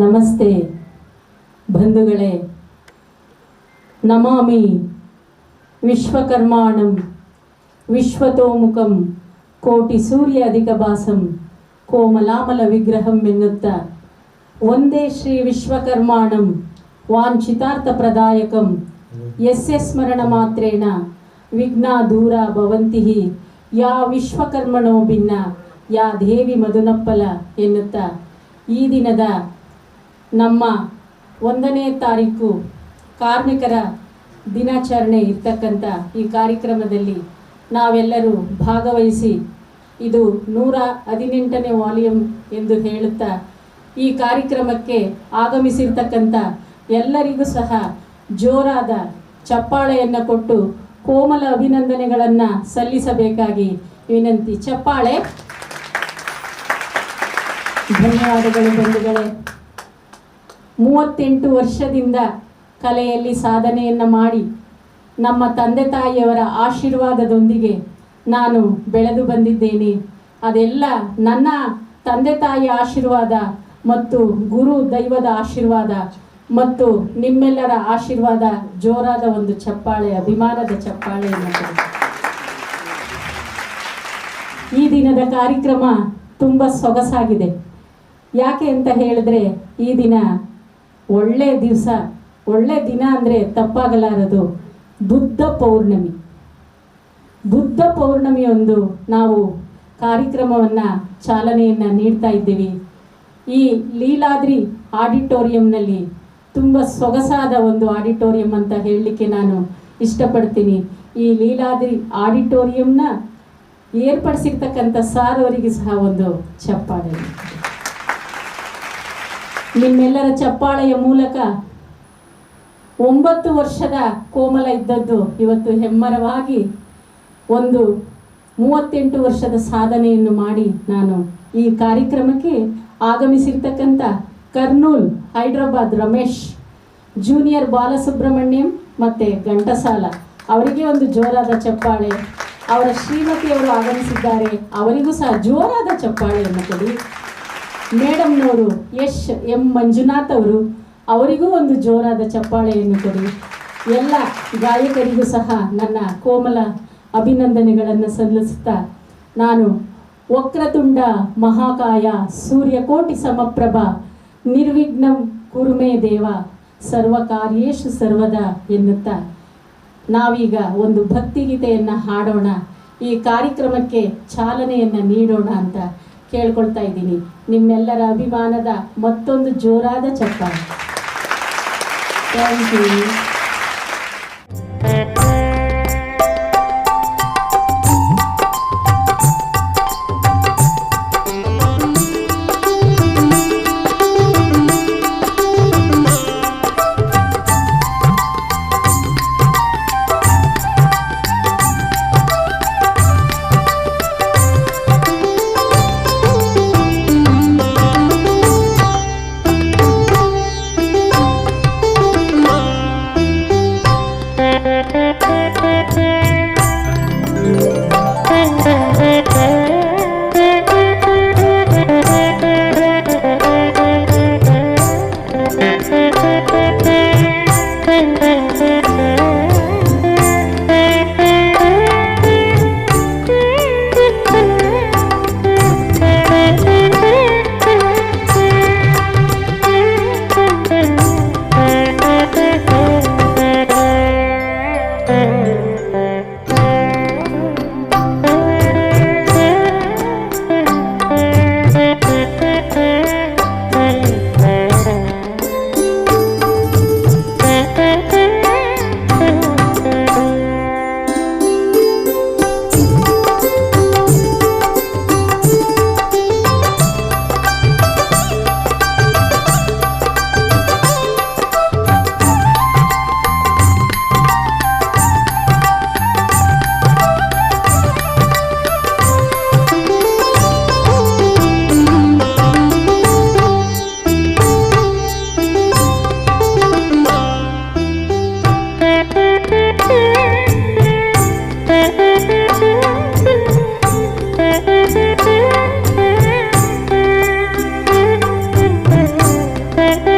ನಮಸ್ತೆ ಬಂಧುಗಳೇ. ನಮಾಮಿ ವಿಶ್ವಕರ್ಮಾಣಂ ವಿಶ್ವತೋಮುಖಂ ಕೋಟಿ ಸೂರ್ಯ ಅಧಿಕಭಾಸಂ ಕೋಮಲಾಮಲ ವಿಗ್ರಹಂ ಎನ್ನುತ್ತಾ ಒಂದೇ ಶ್ರೀ ವಿಶ್ವಕರ್ಮಾಣಂ ವಾಂಛಿತಾರ್ಥ ಪ್ರದಾಯಕಂ ಯಸ್ಯ ಸ್ಮರಣ ಮಾತ್ರೇಣ ವಿಘ್ನ ದೂರ ಭವಂತಿ ಯಾ ವಿಶ್ವಕರ್ಮಣೋ ಭಿನ್ನ ಯಾ ದೇವಿ ಮಧುನಪ್ಪಲ ಎನ್ನುತ್ತಾ ಈ ದಿನದ ನಮ್ಮ 1ನೇ ತಾರೀಕು ಕಾರ್ಮಿಕರ ದಿನಾಚರಣೆ ಇರ್ತಕ್ಕಂಥ ಈ ಕಾರ್ಯಕ್ರಮದಲ್ಲಿ ನಾವೆಲ್ಲರೂ ಭಾಗವಹಿಸಿ ಇದು 118ನೇ ವಾಲ್ಯೂಮ್ ಎಂದು ಹೇಳುತ್ತಾ ಈ ಕಾರ್ಯಕ್ರಮಕ್ಕೆ ಆಗಮಿಸಿರ್ತಕ್ಕಂಥ ಎಲ್ಲರಿಗೂ ಸಹ ಜೋರಾದ ಚಪ್ಪಾಳೆಯನ್ನು ಕೊಟ್ಟು ಕೋಮಲ ಅಭಿನಂದನೆಗಳನ್ನು ಸಲ್ಲಿಸಬೇಕಾಗಿ ವಿನಂತಿ. ಚಪ್ಪಾಳೆ. ಧನ್ಯವಾದಗಳು ಬಂಧುಗಳೇ. 38 ವರ್ಷದಿಂದ ಕಲೆಯಲ್ಲಿ ಸಾಧನೆಯನ್ನು ಮಾಡಿ ನಮ್ಮ ತಂದೆ ತಾಯಿಯವರ ಆಶೀರ್ವಾದದೊಂದಿಗೆ ನಾನು ಬೆಳೆದು ಬಂದಿದ್ದೇನೆ. ಅದೆಲ್ಲ ನನ್ನ ತಂದೆ ತಾಯಿಯ ಆಶೀರ್ವಾದ ಮತ್ತು ಗುರು ದೈವದ ಆಶೀರ್ವಾದ ಮತ್ತು ನಿಮ್ಮೆಲ್ಲರ ಆಶೀರ್ವಾದ. ಜೋರಾದ ಒಂದು ಚಪ್ಪಾಳೆ, ಅಭಿಮಾನದ ಚಪ್ಪಾಳೆಯನ್ನು. ಈ ದಿನದ ಕಾರ್ಯಕ್ರಮ ತುಂಬ ಸೊಗಸಾಗಿದೆ. ಯಾಕೆ ಅಂತ ಹೇಳಿದ್ರೆ ಈ ದಿನ ಒಳ್ಳೆ ದಿವಸ, ಒಳ್ಳೆ ದಿನ ಅಂದರೆ ತಪ್ಪಾಗಲಾರದು. ಬುದ್ಧ ಪೌರ್ಣಮಿ. ಬುದ್ಧ ಪೌರ್ಣಮಿಯೊಂದು ನಾವು ಕಾರ್ಯಕ್ರಮವನ್ನು ಚಾಲನೆಯನ್ನು ನೀಡ್ತಾ ಇದ್ದೀವಿ. ಈ ಲೀಲಾದ್ರಿ ಆಡಿಟೋರಿಯಂನಲ್ಲಿ ತುಂಬ ಸೊಗಸಾದ ಒಂದು ಆಡಿಟೋರಿಯಂ ಅಂತ ಹೇಳಲಿಕ್ಕೆ ನಾನು ಇಷ್ಟಪಡ್ತೀನಿ. ಈ ಲೀಲಾದ್ರಿ ಆಡಿಟೋರಿಯಂನ ಏರ್ಪಡಿಸಿರ್ತಕ್ಕಂಥ ಸಾರ್ ಅವರಿಗೆ ಸಹ ಒಂದು ಚಪ್ಪಾಳೆ. ನಿಮ್ಮೆಲ್ಲರ ಚಪ್ಪಾಳೆಯ ಮೂಲಕ 9 ವರ್ಷದ ಕೋಮಲ ಇದ್ದದ್ದು ಇವತ್ತು ಹೆಮ್ಮರವಾಗಿ ಒಂದು 38 ವರ್ಷದ ಸಾಧನೆಯನ್ನು ಮಾಡಿ ನಾನು ಈ ಕಾರ್ಯಕ್ರಮಕ್ಕೆ ಆಗಮಿಸಿರ್ತಕ್ಕಂಥ ಕರ್ನೂಲ್ ಹೈದರಾಬಾದ್ ರಮೇಶ್, ಜೂನಿಯರ್ ಬಾಲಸುಬ್ರಹ್ಮಣ್ಯಂ ಮತ್ತು ಘಂಟಸಾಲ ಅವರಿಗೆ ಒಂದು ಜೋರಾದ ಚಪ್ಪಾಳೆ. ಅವರ ಶ್ರೀಮತಿಯವರು ಆಗಮಿಸಿದ್ದಾರೆ, ಅವರಿಗೂ ಸಹ ಜೋರಾದ ಚಪ್ಪಾಳೆಯನ್ನು ಕೊಡಿ. ಮೇಡಮ್ನವರು ಎಂ ಮಂಜುನಾಥ್ ಅವರು, ಅವರಿಗೂ ಒಂದು ಜೋರಾದ ಚಪ್ಪಾಳೆಯನ್ನು ಕೊಡಿ. ಎಲ್ಲ ಗಾಯಕರಿಗೂ ಸಹ ನನ್ನ ಕೋಮಲ ಅಭಿನಂದನೆಗಳನ್ನು ಸಲ್ಲಿಸುತ್ತಾ ನಾನು ವಕ್ರತುಂಡ ಮಹಾಕಾಯ ಸೂರ್ಯಕೋಟಿ ಸಮಪ್ರಭ ನಿರ್ವಿಘ್ನಂ ಕುರುಮೇ ದೇವ ಸರ್ವಕಾರ್ಯೇಷು ಸರ್ವದಾ ಎನ್ನುತ್ತಾ ನಾವೀಗ ಒಂದು ಭಕ್ತಿಗೀತೆಯನ್ನು ಹಾಡೋಣ. ಈ ಕಾರ್ಯಕ್ರಮಕ್ಕೆ ಚಾಲನೆಯನ್ನು ನೀಡೋಣ ಅಂತ ಕೇಳ್ಕೊಳ್ತಾ ಇದ್ದೀನಿ. ನಿಮ್ಮೆಲ್ಲರ ಅಭಿಮಾನದ ಮತ್ತೊಂದು ಜೋರಾದ ಚಪ್ಪಾಳೆ. Thank you. Thank you.